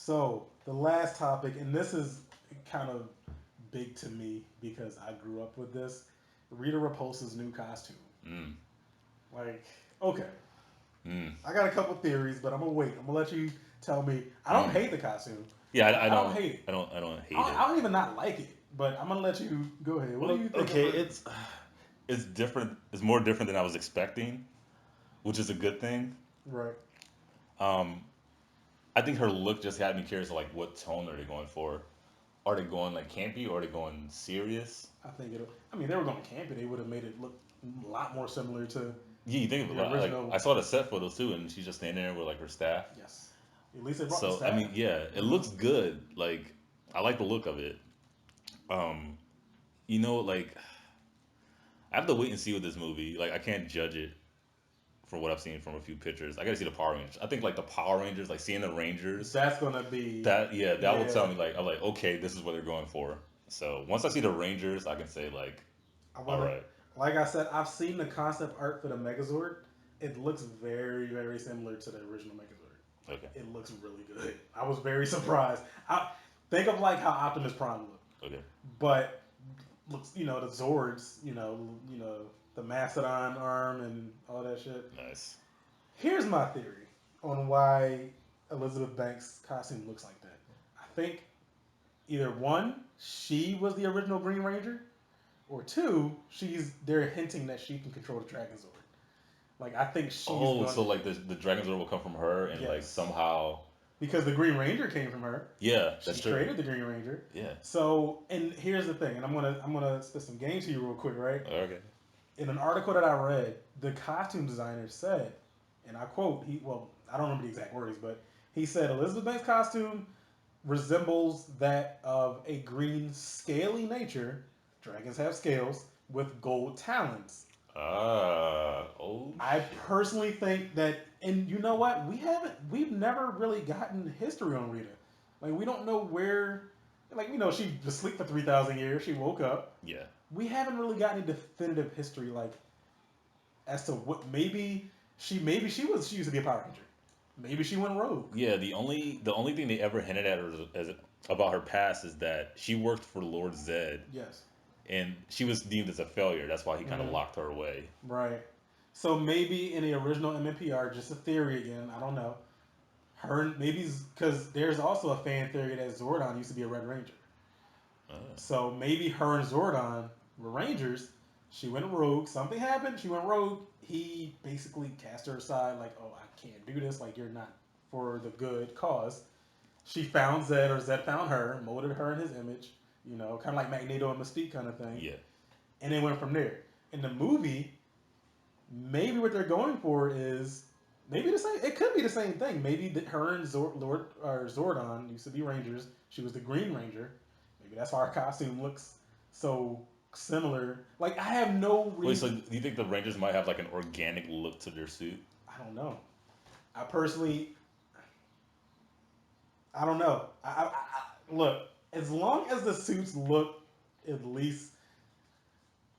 So the last topic, and this is kind of big to me because I grew up with this. Rita Repulsa's new costume. Mm, Like, okay, mm, I got a couple theories, but I'm gonna wait. I'm gonna let you tell me. I don't mm. hate the costume. Yeah, I, I I don't don't, hate it. I don't hate I it. don't even not like it. But I'm gonna let you go ahead. What do Well, you think of okay, her? it's different. It's more different than I was expecting, which is a good thing. Right. Um, I think her look just had me curious, like what tone are they going for? Are they going like campy or are they going serious? I think it'll. I mean, they were going to camp it. They would have made it look a lot more similar to Yeah, you think the about like I original. saw the set photos too, and she's just standing there with like her staff. Yes. At least they brought the So I staff. mean, yeah, it You know. looks good. Like I like the look of it. Um, like I have to wait and see with this movie. Like I can't judge it for what I've seen from a few pictures. I gotta see the Power Rangers. I think like the Power Rangers, like seeing the Rangers, That's gonna be. that will tell Yeah. me like I'm like okay, this is what they're going for. So once I see the Rangers, I can say like, I all wanna. right, Like I said, I've seen the concept art for the Megazord. It looks very, very similar to the original Megazord. Like okay, it looks really good. I was very surprised. I think of like how Optimus Prime looked, okay, but looks the Zords, the Mastodon arm and all that shit. nice. Here's my theory on why Elizabeth Banks' costume looks like that. I think either one, she was the original Green Ranger, or two, they're hinting that she can control the Dragon Zord. Like I think she's Oh, going. so like the Dragon Zord will come from her and like Yes, somehow, because the Green Ranger came from her. yeah, that's She true. created the Green Ranger. Yeah, So, and here's the thing, and I'm gonna spit some game to you real quick, right? okay. In an article that I read, the costume designer said, and I quote, I don't remember the exact words, but he said Elizabeth Banks' costume resembles that of a green scaly nature. Dragons have scales with gold talons. Oh I shit. personally think that, and you know what? We've never really gotten history on Rita. Like we don't know where, like she was asleep for 3,000 years. She woke up. Yeah. We haven't really gotten a definitive history, like as to what maybe she used to be a Power Ranger. Maybe she went rogue. Yeah, the only thing they ever hinted at her about her past is that she worked for Lord Zed, Yes. and she was deemed as a failure. That's why he kind of Hmm. locked her away. Right. So maybe in the original MMPR, just a theory again. I don't know. Her maybe because there's also a fan theory that Zordon used to be a Red Ranger. Uh, So maybe her and Zordon were Rangers. She went rogue. Something happened. She went rogue. He basically cast her aside, like, "Oh, I can't do this. Like, you're not for the good cause." She found Zed, or Zed found her, molded her in his image. Kind of like Magneto and Mystique kind of thing, yeah. and it went from there. In the movie, maybe what they're going for is maybe the same. It could be the same thing. Maybe that her and Lord or Zordon used to be Rangers. She was the Green Ranger. Maybe that's why her costume looks so similar. Like I have no Wait, so reason. do you think the Rangers might have like an organic look to their suit? I don't know. I personally, I don't know. Look, as long as the suits look at least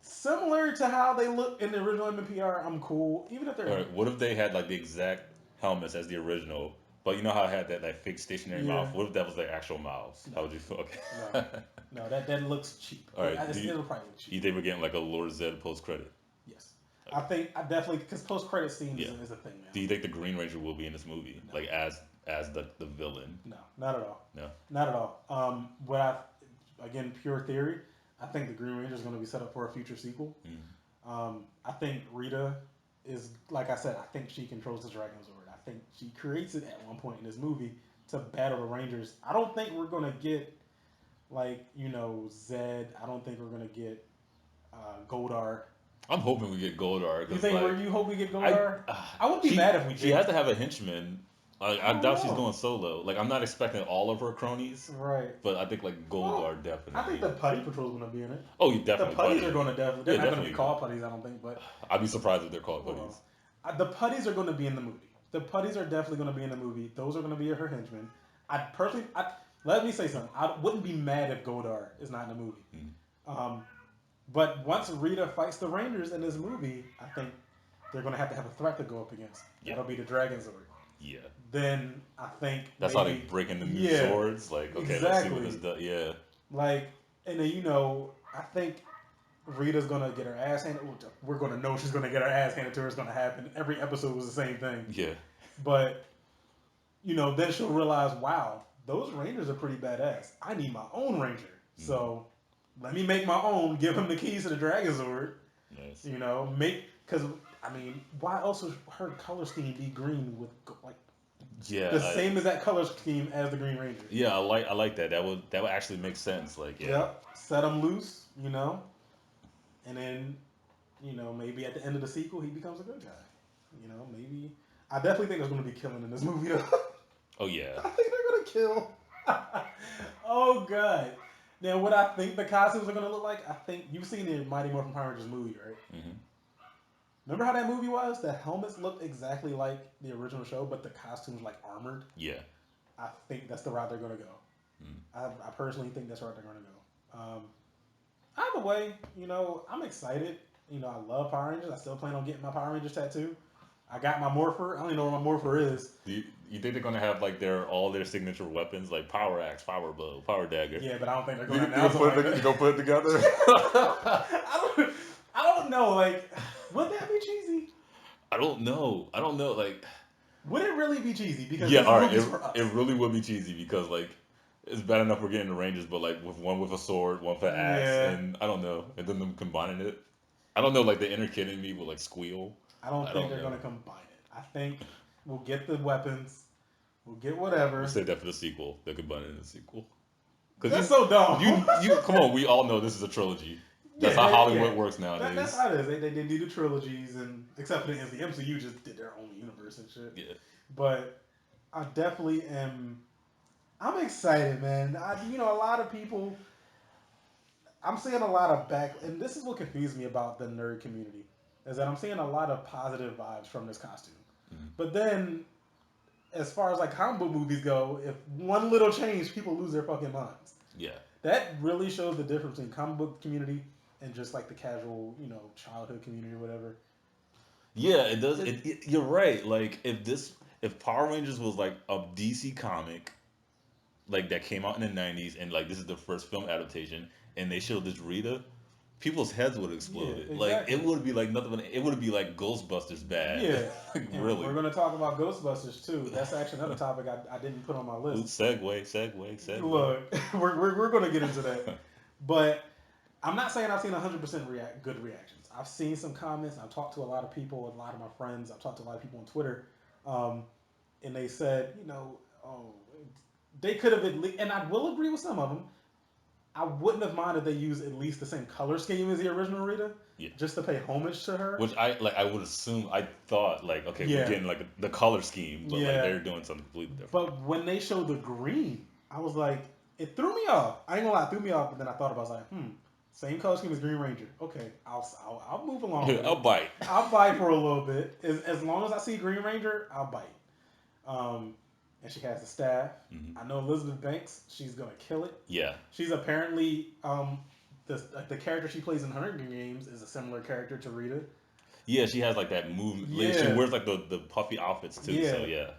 similar to how they look in the original MPR, I'm cool. Even if All they're right, what if they had like the exact helmets as the original, but you know how it had that fake stationary yeah, mouth? What if that was their actual mouths? no, How would you feel? no, Okay. no. That looks cheap. All right. It'll probably look cheap. You think we're getting like a Lord Zed post credit? Yes, I Okay. think I definitely because post credit scene Yeah. is a thing Do now. you think the Green Ranger will be in this movie, No, like as the villain? no, not at all, No. not at all. What I again pure theory. I think the Green Ranger is going to be set up for a future sequel. Mm. I think Rita is like I said. I think she controls the Dragon Zord. I think she creates it at one point in this movie to battle the Rangers. I don't think we're going to get like Zed. I don't think we're going to get Goldar. I'm hoping we get Goldar You because think like you hope we get I Goldar? I wouldn't be mad if we she has didn't. to have a henchman. I I don't doubt she's know. going solo. Like I'm not expecting all of her cronies, Right. but I think like Well, Goldar I think definitely. the Putty Patrol's going to be in it. Oh, you The definitely Putties are Putty. going to definitely. They're Yeah, not going to be definitely. called Putties, I don't think. But I'd be surprised if they're called hold on. Putties. The Putties are going to be in the movie. The Putties are definitely going to be in the movie. Those are going to be her henchmen. I personally, let me say something. I wouldn't be mad if Goldar is not in the movie. Mm. Um, but once Rita fights the Rangers in this movie, I think they're going to have a threat to go up against. Yeah, That'll be the Dragon Zord. Yeah. then I think That's how they maybe, break into new yeah, swords. Like, okay, let's see what this exactly. does. Yeah. Like, and then I think Rita's gonna get her ass handed. We're gonna know she's gonna get her ass handed to her. It's gonna happen. Every episode was the same thing. Yeah. But then she'll realize, wow, those Rangers are pretty badass. I need my own Ranger. Mm-hmm. So let me make my own. Give him the keys to the Dragon Sword. Nice. Because why else would her color scheme be green with like Yeah. the same as that color scheme as the Green Ranger? Yeah. I like that. That would actually make sense. Like, yeah. Yep. Set him loose. And then maybe at the end of the sequel he becomes a good guy. Maybe I definitely think there's going to be killing in this movie though. Oh yeah. I think they're going to kill. Oh god. Now what I think the costumes are going to look like, I think you've seen the Mighty Morphin Power Rangers movie, right? Mm-hmm. Remember how that movie was? The helmets looked exactly like the original show, but the costumes like armored. Yeah. I think that's the route they're going to go. Mm. I personally think that's the route they're going to go. Either way, I'm excited. I love Power Rangers. I still plan on getting my Power Rangers tattoo. I got my Morpher. I don't even know where my Morpher is. You think they're gonna have like all their signature weapons like power axe, power bow, power dagger? Yeah, but I don't think they're You, going to you announce gonna it put like it, you that. gonna put it together? I don't know. Like, would that be cheesy? I don't know. I don't know. Like, Would it really be cheesy? Because yeah, this all right. movie's for us. It really would be cheesy because like it's bad enough we're getting the Rangers, but like with one with a sword, one for axe, Yeah. and I don't know, and then them combining it. I don't know. Like the inner kid in me will like squeal. I don't I think don't they're know. going to combine it. I think we'll get the weapons. We'll get We'll whatever. save that for the sequel. They'll combine it in the sequel. That's Because so dumb. you come on. We all know this is a trilogy. That's how Hollywood works That's nowadays. how it is. They do the trilogies, and except for the MCU just did their own universe and shit. Yeah. But I definitely am. I'm excited, man. A lot of people. I'm seeing a lot of and this is what confused me about the nerd community, is that I'm seeing a lot of positive vibes from this costume. Mhm. But then, as far as like comic book movies go, if one little change, people lose their fucking minds. Yeah. That really shows the difference between comic book community and just like the casual, childhood community or whatever. Yeah, it does. You're right. Like if Power Rangers was like a DC comic, like that came out in the '90s, and like this is the first film adaptation, and they showed this Rita, people's heads would have Yeah, exploded. Like exactly. it would be like nothing. It would be like Ghostbusters bad. Yeah, Like and really. we're gonna talk about Ghostbusters too. That's actually another topic I didn't put on my Ooh, list. segue. Look, we're gonna get into that, but I'm not saying I've seen 100% good reactions. I've seen some comments. I've talked to a lot of people, a lot of my friends. I've talked to a lot of people on Twitter, um, and they said, oh, they could have at least, and I will agree with some of them. I wouldn't have minded if they used at least the same color scheme as the original Rita, Yeah. just to pay homage to her. Which I would assume I thought like okay we're Yeah. getting like the color scheme, but like Yeah. they're doing something completely different. But when they showed the green, I was like, it threw me off. I ain't gonna lie, it threw me off. But then I thought about it, I was like, same color scheme as Green Ranger. Okay, I'll move along. with it. I'll bite. I'll bite for a little bit. As long as I see Green Ranger, I'll bite. And she has the staff. Mhm. I know Elizabeth Banks. She's gonna kill it. Yeah. She's apparently the character she plays in Hunger Games is a similar character to Rita. Yeah, she has like that movement. Like, she Yeah. wears like the puffy outfits too. Yeah. So yeah.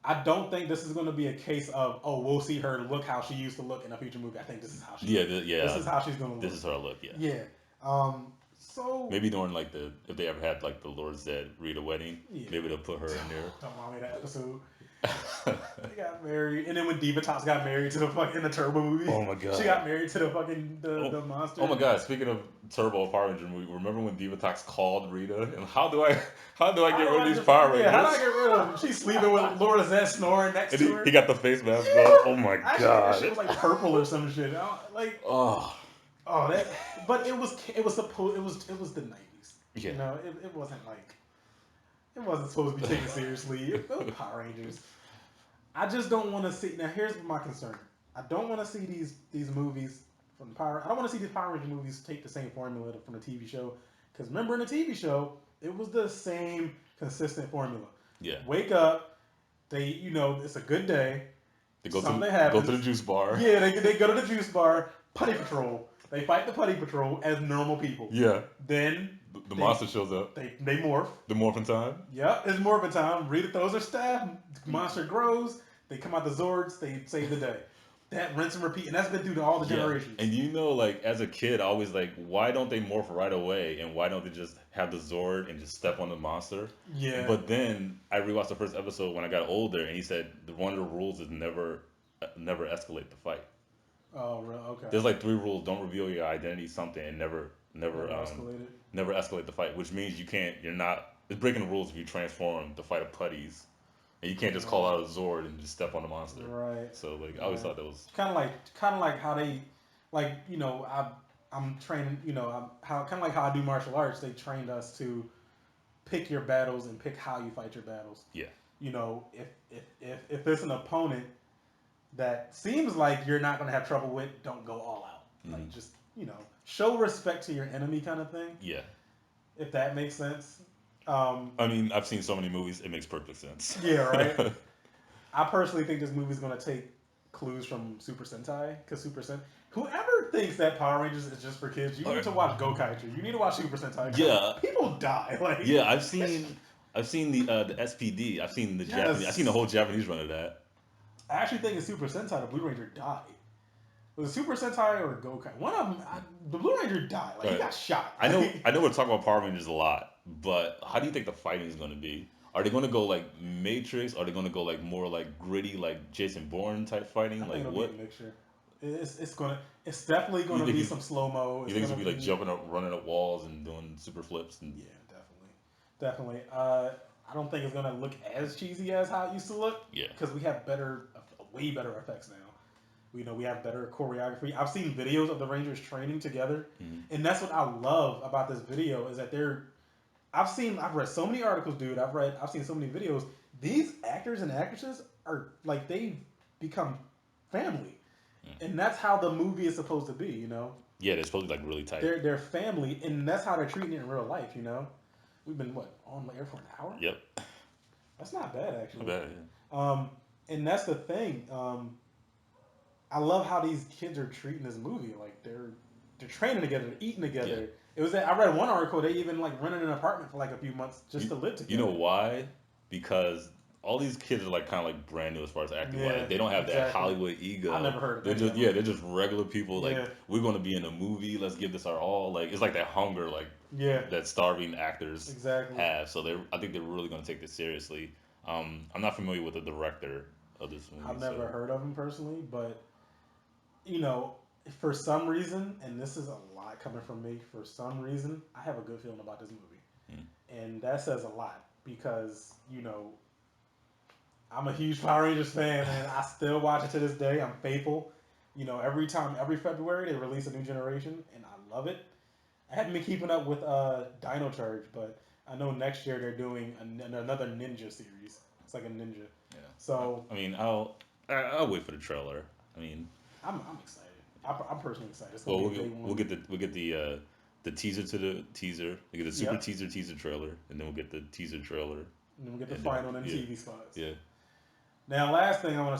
I don't think this is going to be a case of we'll see her look how she used to look in a future movie. I think this is how she. Yeah. This is how she's going to look. This is her look. Yeah. Yeah. So Maybe during like if they ever had like the Lord Zed Rita wedding, Yeah. maybe they'll put her in there. Don't mind me that episode. They got married, and then when Diva Tops got married to the fucking in the Turbo movie. Oh my God. She got married to the fucking the monster. Oh my God! Speaking of Turbo Power Ranger movie, remember when Divatox called Rita? And how do I get rid of these Power Rangers? Yeah, how do I get rid of them? She's sleeping with Laura Zed snoring next And to her. he got the face mask Yeah. on. Oh my Actually, God! that shit was like purple or some shit. Oh That. But it was supposed. It was the 90s. yeah. It wasn't like. It wasn't supposed to be taken seriously. It was Power Rangers. I just don't want to see. Now, here's my concern. I don't want to see these movies from Power. I don't want to see these Power Ranger movies take the same formula from the TV show. Because remember, in the TV show, it was the same consistent formula. Yeah. Wake up. It's a good day. They go Something to happens. the juice bar. Yeah, they go to the juice bar. Putty patrol. They fight the Putty Patrol as normal people. Yeah. Then The they monster shows up. they morph. The morphin time. Yep, it's morphin time. Rita throws her staff. Monster grows. They come out the Zords. They save the day. That rinse and repeat, and that's been through all the Yeah. generations. And you know, like as a kid, I always like, why don't they morph right away, and why don't they just have the Zord and just step on the monster? Yeah. But then I rewatched the first episode when I got older, and he said one of the rules is never escalate the fight. Oh, really? Okay. There's like three rules: don't reveal your identity, something, and Never escalated. never escalate the fight. Which means you can't. You're not. It's breaking the rules if you transform to fight a putties, and you can't just call out a Zord and just step on the monster. Right. So like I always thought that was kind of like how they, like I'm training. How kind of like how I do martial arts. They trained us to pick your battles and pick how you fight your battles. yeah. If there's an opponent that seems like you're not going to have trouble with, don't go all out. Like just show respect to your enemy, kind of thing. Yeah. If that makes sense. I mean, I've seen so many movies; it makes perfect sense. Yeah, right. I personally think this movie's going to take clues from Super Sentai, because whoever thinks that Power Rangers is just for kids, you need to watch Gokaiger. You need to watch Super Sentai. Yeah. People die. Like Yeah, I've seen the SPD. I've seen the Japanese. I've seen the whole Japanese run of that. I actually think in Super Sentai, the Blue Ranger died. Was it Super Sentai or Gokai? One of them, the Blue Ranger died. Like he got shot. I know we're talking about Power Rangers a lot, but how do you think the fighting is going to be? Are they going to go like Matrix? Are they going to go like more like gritty, like Jason Bourne type fighting? I think Like it'll what? be a mixture. It's definitely gonna be some slow mo. You think it's gonna be like jumping up, running up walls, and doing super flips? And yeah, definitely. I don't think it's gonna look as cheesy as how it used to look. Yeah, because we have way better effects now. We have better choreography. I've seen videos of the Rangers training together, and that's what I love about this video is that I've read so many articles, dude. I've seen so many videos. These actors and actresses are like they become family, and that's how the movie is supposed to be. Yeah, they're supposed to be like really tight. They're family, and that's how they're treating it in real life. We've been on the air for an hour. Yep, that's not bad actually. Not bad. Yeah. And that's the thing. I love how these kids are treating this movie. Like they're training together, they're eating together. Yeah. It was I read one article they even like rented an apartment for like a few months just to live together. You know why? Because all these kids are like kind of like brand new as far as acting. Yeah, they don't have that Hollywood ego. I never heard of that. They're just regular people. Like we're going to be in a movie. Let's give this our all. Like it's like that hunger, like that starving actors have. So I think they're really going to take this seriously. I'm not familiar with the director of this movie. I've never heard of him personally, but for some reason, and this is a lot coming from me, for some reason, I have a good feeling about this movie. And that says a lot because, I'm a huge Power Rangers fan and I still watch it to this day. I'm faithful. Every February, they release a new generation and I love it. I haven't been keeping up with Dino Charge, but I know next year they're doing another Ninja series. It's like a ninja. Yeah. So I mean, I'll wait for the trailer. I mean, I'm excited. I'm personally excited. Well, we'll get the teaser to the teaser. We get the super teaser trailer, and then we'll get the teaser trailer. And then we'll get the final and TV spots. Yeah. Now, last thing I want to